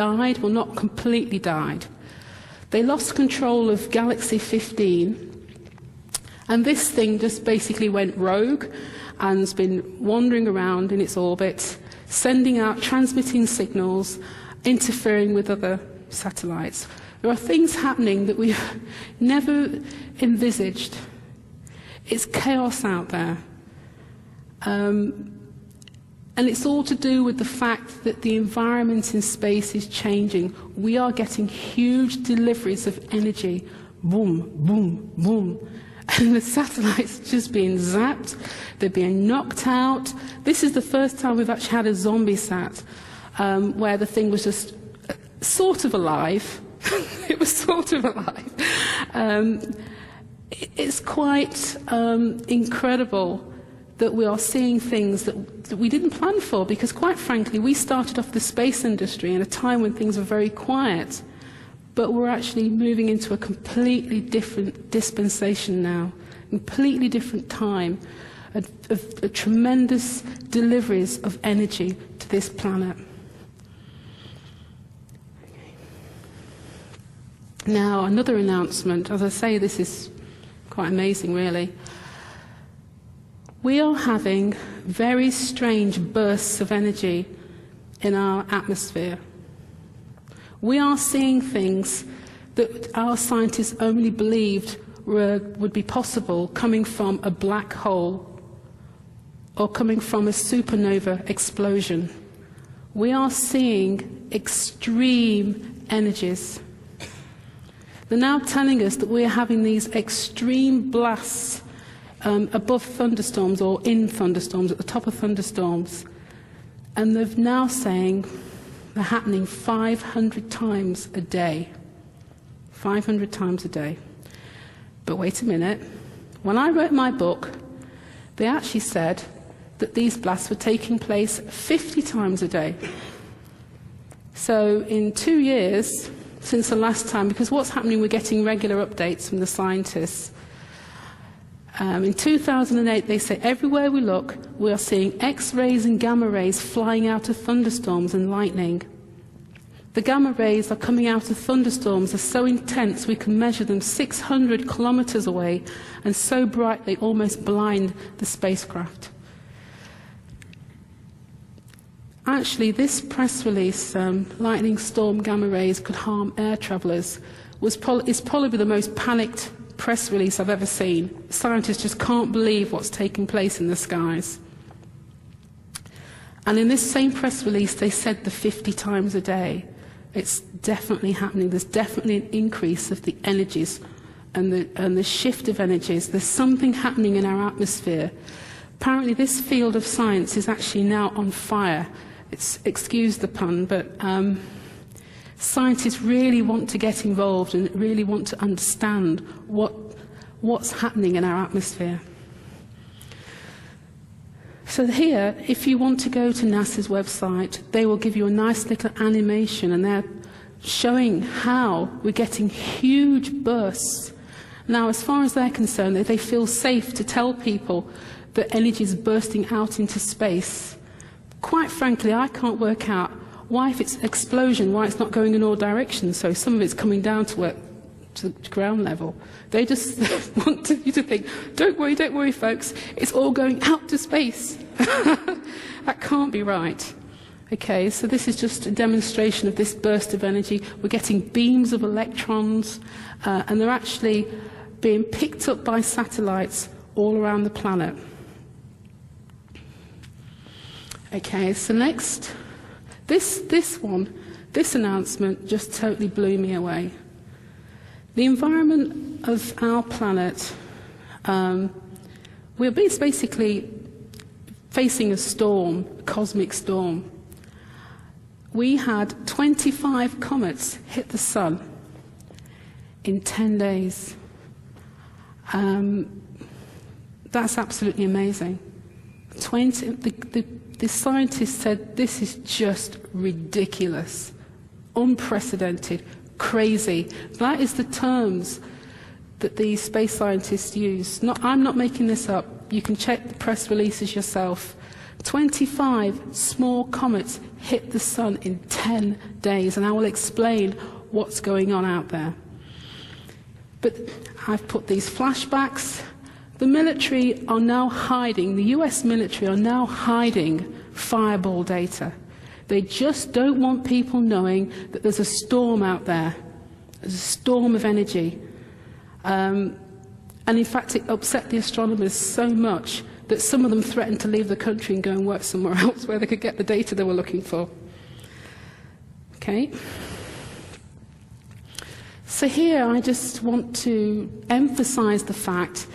died, well, not completely died. They lost control of Galaxy 15, and this thing just basically went rogue and has been wandering around in its orbit, sending out, transmitting signals, interfering with other satellites. There are things happening that we've never envisaged. It's chaos out there. And it's all to do with the fact that the environment in space is changing. We are getting huge deliveries of energy. Boom, boom, boom. And the satellites are just being zapped. They're being knocked out. This is the first time we've actually had a zombie sat, where the thing was just sort of alive. It was sort of alive. It's quite incredible that we are seeing things that we didn't plan for, because quite frankly, we started off the space industry in a time when things were very quiet, but we're actually moving into a completely different dispensation now, completely different time, of tremendous deliveries of energy to this planet. Now, another announcement. As I say, this is quite amazing, really. We are having very strange bursts of energy in our atmosphere. We are seeing things that our scientists only believed would be possible coming from a black hole or coming from a supernova explosion. We are seeing extreme energies. They're now telling us that we are having these extreme blasts above thunderstorms or in thunderstorms, at the top of thunderstorms. And they're now saying they're happening 500 times a day. 500 times a day. But wait a minute. When I wrote my book, they actually said that these blasts were taking place 50 times a day. So in 2 years, since the last time, because what's happening, we're getting regular updates from the scientists. In 2008, they say everywhere we look, we are seeing X-rays and gamma rays flying out of thunderstorms and lightning. The gamma rays are coming out of thunderstorms are so intense we can measure them 600 kilometers away, and so bright they almost blind the spacecraft. Actually, this press release, lightning storm gamma rays could harm air travelers, is probably the most panicked press release I've ever seen. Scientists just can't believe what's taking place in the skies. And in this same press release, they said the 50 times a day. It's definitely happening. There's definitely an increase of the energies and the shift of energies. There's something happening in our atmosphere. Apparently, this field of science is actually now on fire. Excuse the pun, but scientists really want to get involved and really want to understand what's happening in our atmosphere. So here, if you want to go to NASA's website, they will give you a nice little animation, and they're showing how we're getting huge bursts. Now, as far as they're concerned, they feel safe to tell people that energy is bursting out into space. Quite frankly, I can't work out why, if it's an explosion, why it's not going in all directions. So some of it's coming down to the ground level. They just want you to think, don't worry, folks, it's all going out to space. That can't be right. Okay, so this is just a demonstration of this burst of energy. We're getting beams of electrons, and they're actually being picked up by satellites all around the planet. Okay, so next, this announcement just totally blew me away. The environment of our planet, we're basically facing a storm, a cosmic storm. We had 25 comets hit the sun in 10 days. That's absolutely amazing. The scientists said this is just ridiculous, unprecedented, crazy. That is the terms that the space scientists use. I'm not making this up. You can check the press releases yourself. 25 small comets hit the sun in 10 days, and I will explain what's going on out there. But I've put these flashbacks. The military are now hiding, the US military are now hiding fireball data. They just don't want people knowing that there's a storm out there. There's a storm of energy. And in fact, it upset the astronomers so much that some of them threatened to leave the country and go and work somewhere else where they could get the data they were looking for. Okay? So here I just want to emphasize the fact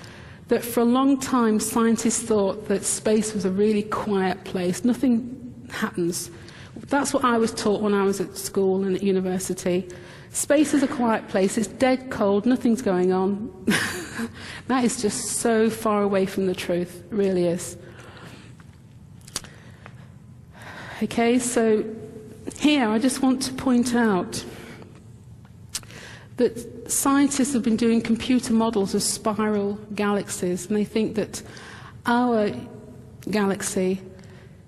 that for a long time scientists thought that space was a really quiet place. Nothing happens. That's what I was taught when I was at school and at university. Space is a quiet place. It's dead cold. Nothing's going on. That is just so far away from the truth. It really is. Okay, so here I just want to point out that scientists have been doing computer models of spiral galaxies, and they think that our galaxy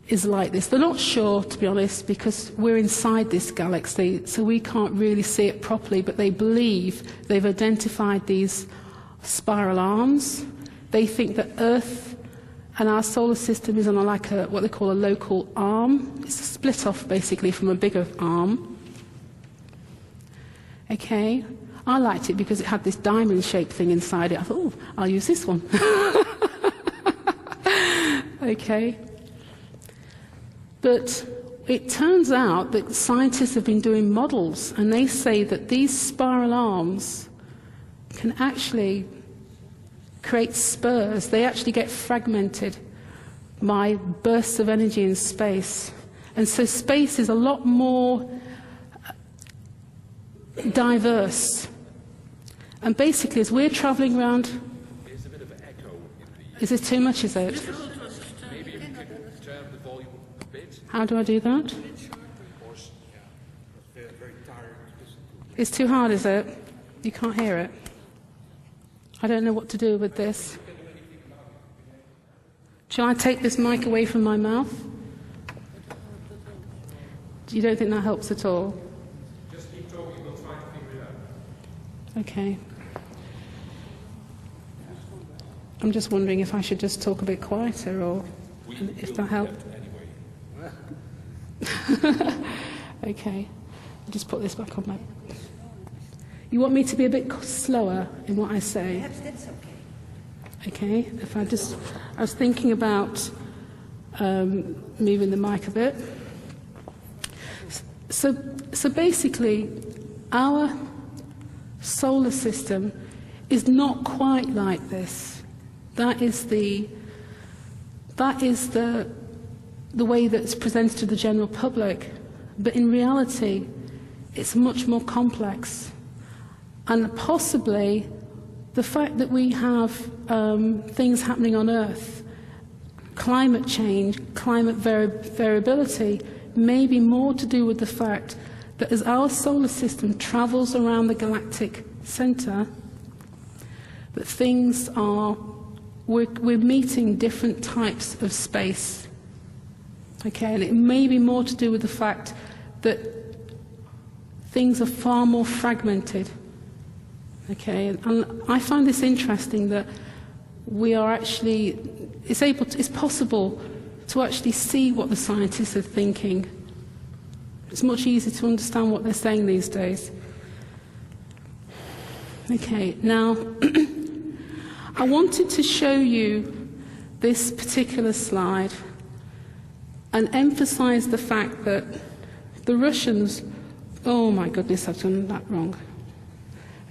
is like this. They're not sure, to be honest, because we're inside this galaxy, so we can't really see it properly, but they believe they've identified these spiral arms. They think that Earth and our solar system is on what they call a local arm. It's a split off, basically, from a bigger arm. Okay, I liked it because it had this diamond-shaped thing inside it. I thought, oh, I'll use this one. Okay. But it turns out that scientists have been doing models, and they say that these spiral arms can actually create spurs. They actually get fragmented by bursts of energy in space. And so space is a lot more diverse. And basically, as we're traveling around... There's a bit of an echo in the... Is it too much, is it? Maybe you could turn the volume a bit. How do I do that? It's too hard, is it? You can't hear it? I don't know what to do with this. Shall I take this mic away from my mouth? You don't think that helps at all? Just keep talking, we'll try to figure it out. Okay. I'm just wondering if I should just talk a bit quieter, or if that helps. Anyway. Okay. I'll just put this back on my... You want me to be a bit slower in what I say? Perhaps that's okay. Okay. If I was thinking about moving the mic a bit. So basically, our solar system is not quite like this. That is the way that's presented to the general public. But in reality, it's much more complex. And possibly the fact that we have things happening on Earth, climate change, climate variability, may be more to do with the fact that as our solar system travels around the galactic center, that things are, we're meeting different types of space. Okay, and it may be more to do with the fact that things are far more fragmented. Okay, and I find this interesting that we are actually, it's possible to actually see what the scientists are thinking. It's much easier to understand what they're saying these days. Okay, now I wanted to show you this particular slide and emphasize the fact that the Russians, oh my goodness, I've done that wrong.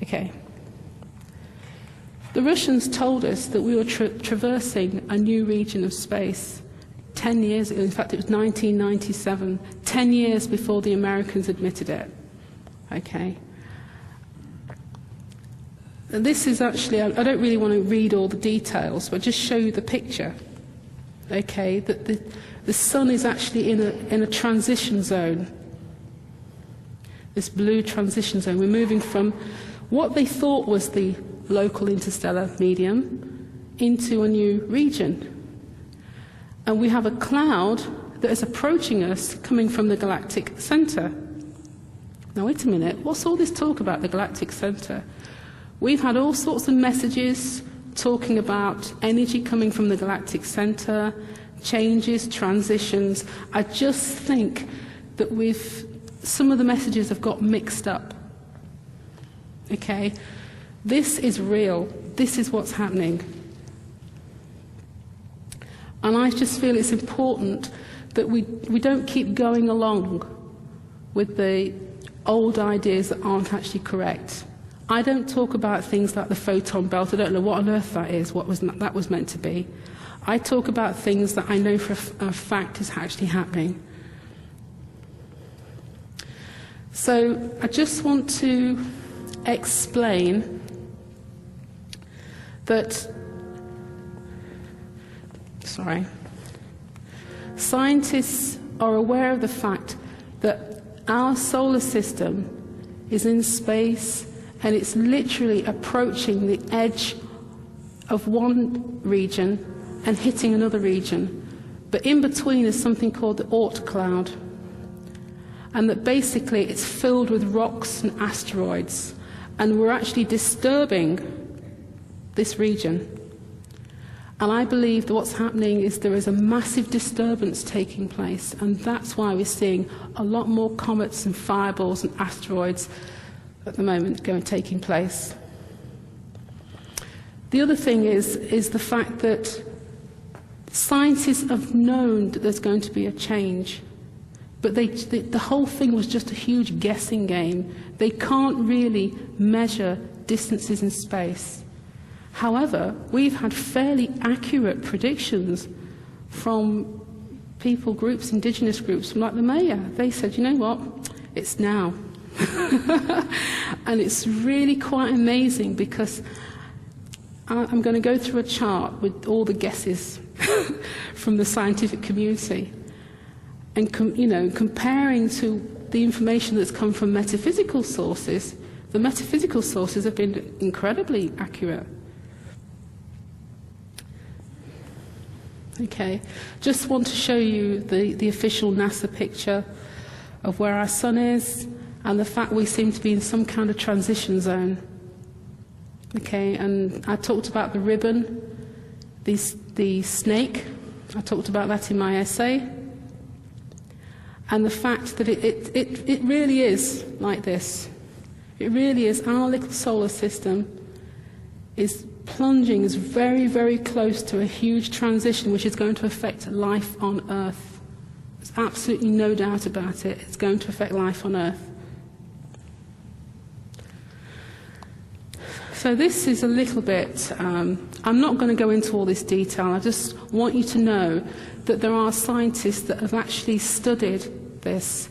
Okay. The Russians told us that we were traversing a new region of space 10 years ago. In fact, it was 1997, 10 years before the Americans admitted it. Okay. And this is actually, I don't really want to read all the details, but just show you the picture. Okay, that the sun is actually in a transition zone. This blue transition zone. We're moving from what they thought was the local interstellar medium into a new region. And we have a cloud that is approaching us coming from the galactic centre. Now wait a minute, what's all this talk about the galactic centre? We've had all sorts of messages talking about energy coming from the galactic centre, changes, transitions. I just think that some of the messages have got mixed up. Okay? This is real. This is what's happening. And I just feel it's important that we don't keep going along with the old ideas that aren't actually correct. I don't talk about things like the photon belt. I don't know what on earth that is, that was meant to be. I talk about things that I know for a fact is actually happening. So I just want to explain that, scientists are aware of the fact that our solar system is in space and it's literally approaching the edge of one region and hitting another region. But in between is something called the Oort cloud. And that basically it's filled with rocks and asteroids. And we're actually disturbing this region. And I believe that what's happening is there is a massive disturbance taking place. And that's why we're seeing a lot more comets and fireballs and asteroids at the moment taking place. The other thing is the fact that scientists have known that there's going to be a change. But the whole thing was just a huge guessing game. They can't really measure distances in space. However, we've had fairly accurate predictions from people groups, indigenous groups, from like the Mayan. They said, you know what, it's now. And it's really quite amazing because I'm going to go through a chart with all the guesses from the scientific community. And comparing to the information that's come from metaphysical sources, the metaphysical sources have been incredibly accurate. Okay, just want to show you the official NASA picture of where our sun is and the fact we seem to be in some kind of transition zone. Okay, and I talked about the ribbon, the snake, I talked about that in my essay. And the fact that it really is like this. It really is. Our little solar system is plunging, is very, very close to a huge transition which is going to affect life on Earth. There's absolutely no doubt about it. It's going to affect life on Earth. So this is a little bit, I'm not going to go into all this detail. I just want you to know that there are scientists that have actually studied this.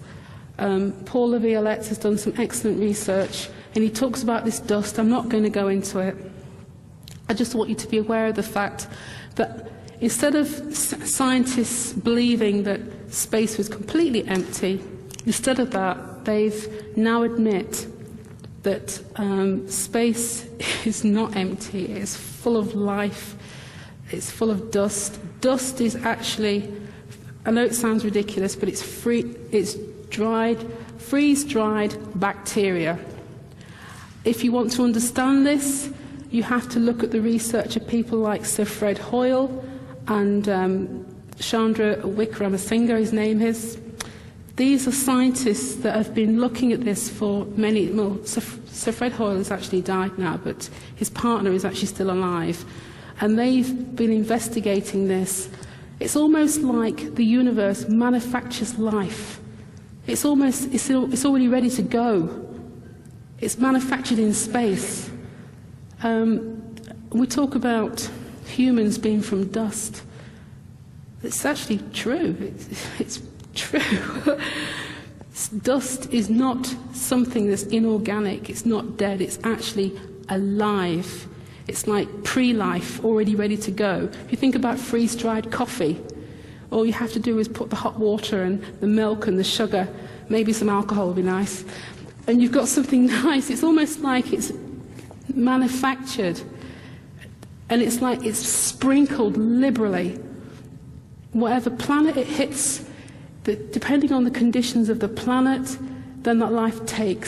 Paul Laviolette has done some excellent research, and he talks about this dust. I'm not going to go into it. I just want you to be aware of the fact that instead of scientists believing that space was completely empty, instead of that, they've now admit that space is not empty. It's full of life. It's full of dust. Dust is actually, I know it sounds ridiculous, but it's freeze-dried bacteria. If you want to understand this, you have to look at the research of people like Sir Fred Hoyle and Chandra Wickramasinghe, his name is. These are scientists that have been looking at this for many, well, Sir Fred Hoyle has actually died now, but his partner is actually still alive. And they've been investigating this. It's almost like the universe manufactures life. It's already ready to go. It's manufactured in space. We talk about humans being from dust. It's actually true. It's true. Dust is not something that's inorganic. It's not dead. It's actually alive. It's like pre-life, already ready to go. If you think about freeze-dried coffee, all you have to do is put the hot water and the milk and the sugar, maybe some alcohol would be nice, and you've got something nice. It's almost like it's manufactured, and it's like it's sprinkled liberally whatever planet it hits, depending on the conditions of the planet, then that life takes